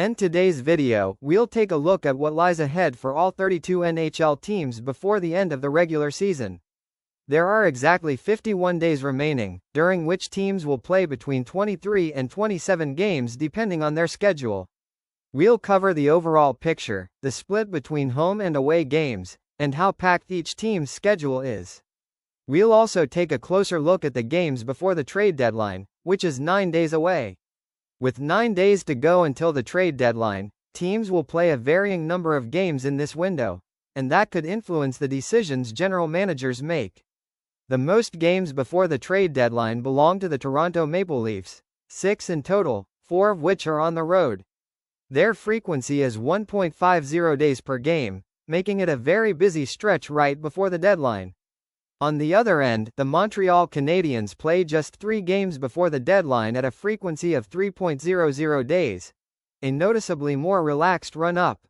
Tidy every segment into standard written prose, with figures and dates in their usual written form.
In today's video, we'll take a look at what lies ahead for all 32 NHL teams before the end of the regular season. There are exactly 51 days remaining, during which teams will play between 23 and 27 games depending on their schedule. We'll cover the overall picture, the split between home and away games, and how packed each team's schedule is. We'll also take a closer look at the games before the trade deadline, which is 9 days away. With 9 days to go until the trade deadline, teams will play a varying number of games in this window, and that could influence the decisions general managers make. The most games before the trade deadline belong to the Toronto Maple Leafs, 6 in total, 4 of which are on the road. Their frequency is 1.50 days per game, making it a very busy stretch right before the deadline. On the other end, the Montreal Canadiens play just 3 games before the deadline at a frequency of 3.00 days, a noticeably more relaxed run-up.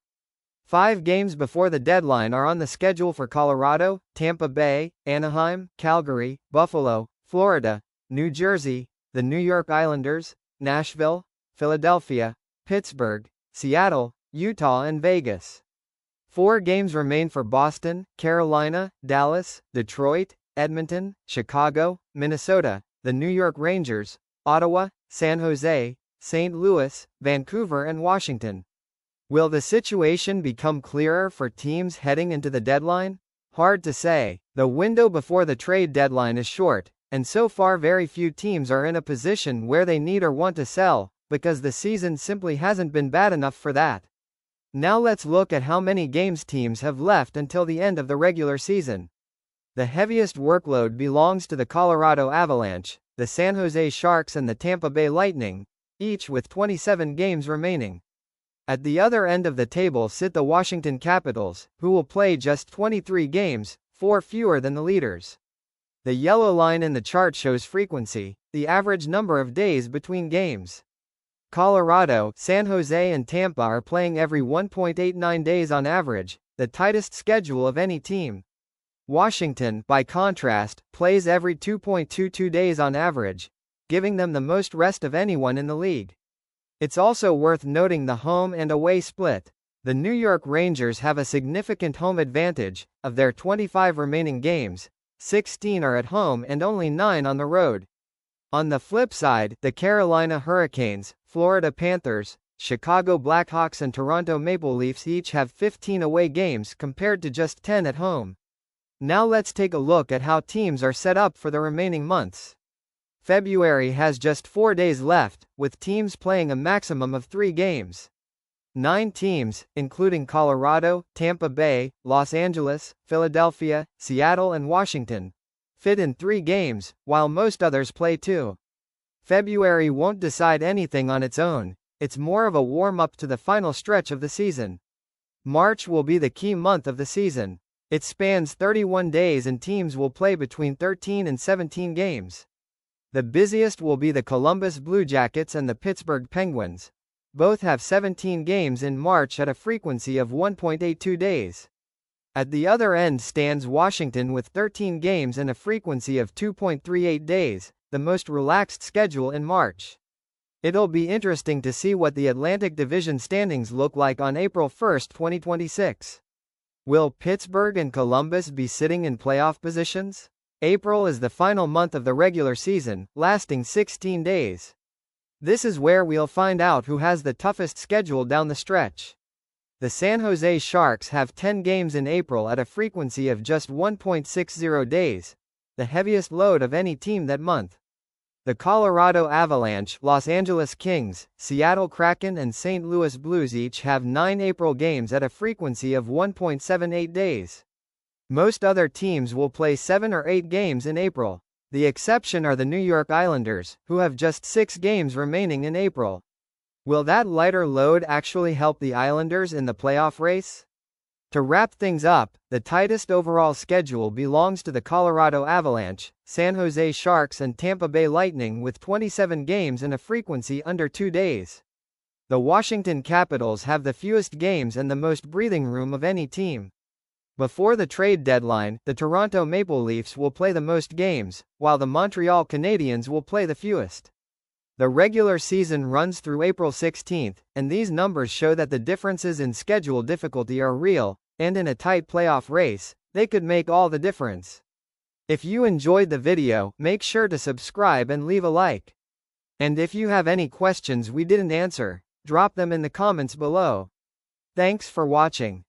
5 games before the deadline are on the schedule for Colorado, Tampa Bay, Anaheim, Calgary, Buffalo, Florida, New Jersey, the New York Islanders, Nashville, Philadelphia, Pittsburgh, Seattle, Utah and Vegas. 4 games remain for Boston, Carolina, Dallas, Detroit, Edmonton, Chicago, Minnesota, the New York Rangers, Ottawa, San Jose, St. Louis, Vancouver and Washington. Will the situation become clearer for teams heading into the deadline? Hard to say. The window before the trade deadline is short, and so far very few teams are in a position where they need or want to sell, because the season simply hasn't been bad enough for that. Now let's look at how many games teams have left until the end of the regular season. The heaviest workload belongs to the Colorado Avalanche, the San Jose Sharks and the Tampa Bay Lightning, each with 27 games remaining. At the other end of the table sit the Washington Capitals, who will play just 23 games, 4 fewer than the leaders. The yellow line in the chart shows frequency, the average number of days between games. Colorado, San Jose and Tampa are playing every 1.89 days on average, the tightest schedule of any team. Washington, by contrast, plays every 2.22 days on average, giving them the most rest of anyone in the league. It's also worth noting the home and away split. The New York Rangers have a significant home advantage. Of their 25 remaining games, 16 are at home and only 9 on the road. On the flip side, the Carolina Hurricanes, Florida Panthers, Chicago Blackhawks and Toronto Maple Leafs each have 15 away games compared to just 10 at home. Now let's take a look at how teams are set up for the remaining months. February has just 4 days left, with teams playing a maximum of 3 games. 9 teams, including Colorado, Tampa Bay, Los Angeles, Philadelphia, Seattle and Washington, fit in 3 games, while most others play 2. February won't decide anything on its own, it's more of a warm-up to the final stretch of the season. March will be the key month of the season. It spans 31 days and teams will play between 13 and 17 games. The busiest will be the Columbus Blue Jackets and the Pittsburgh Penguins. Both have 17 games in March at a frequency of 1.82 days. At the other end stands Washington with 13 games and a frequency of 2.38 days, the most relaxed schedule in March. It'll be interesting to see what the Atlantic Division standings look like on April 1, 2026. Will Pittsburgh and Columbus be sitting in playoff positions? April is the final month of the regular season, lasting 16 days. This is where we'll find out who has the toughest schedule down the stretch. The San Jose Sharks have 10 games in April at a frequency of just 1.60 days, the heaviest load of any team that month. The Colorado Avalanche, Los Angeles Kings, Seattle Kraken and St. Louis Blues each have 9 April games at a frequency of 1.78 days. Most other teams will play 7 or 8 games in April. The exception are the New York Islanders, who have just 6 games remaining in April. Will that lighter load actually help the Islanders in the playoff race? To wrap things up, the tightest overall schedule belongs to the Colorado Avalanche, San Jose Sharks and Tampa Bay Lightning with 27 games and a frequency under 2 days. The Washington Capitals have the fewest games and the most breathing room of any team. Before the trade deadline, the Toronto Maple Leafs will play the most games, while the Montreal Canadiens will play the fewest. The regular season runs through April 16th, and these numbers show that the differences in schedule difficulty are real, and in a tight playoff race, they could make all the difference. If you enjoyed the video, make sure to subscribe and leave a like. And if you have any questions we didn't answer, drop them in the comments below. Thanks for watching.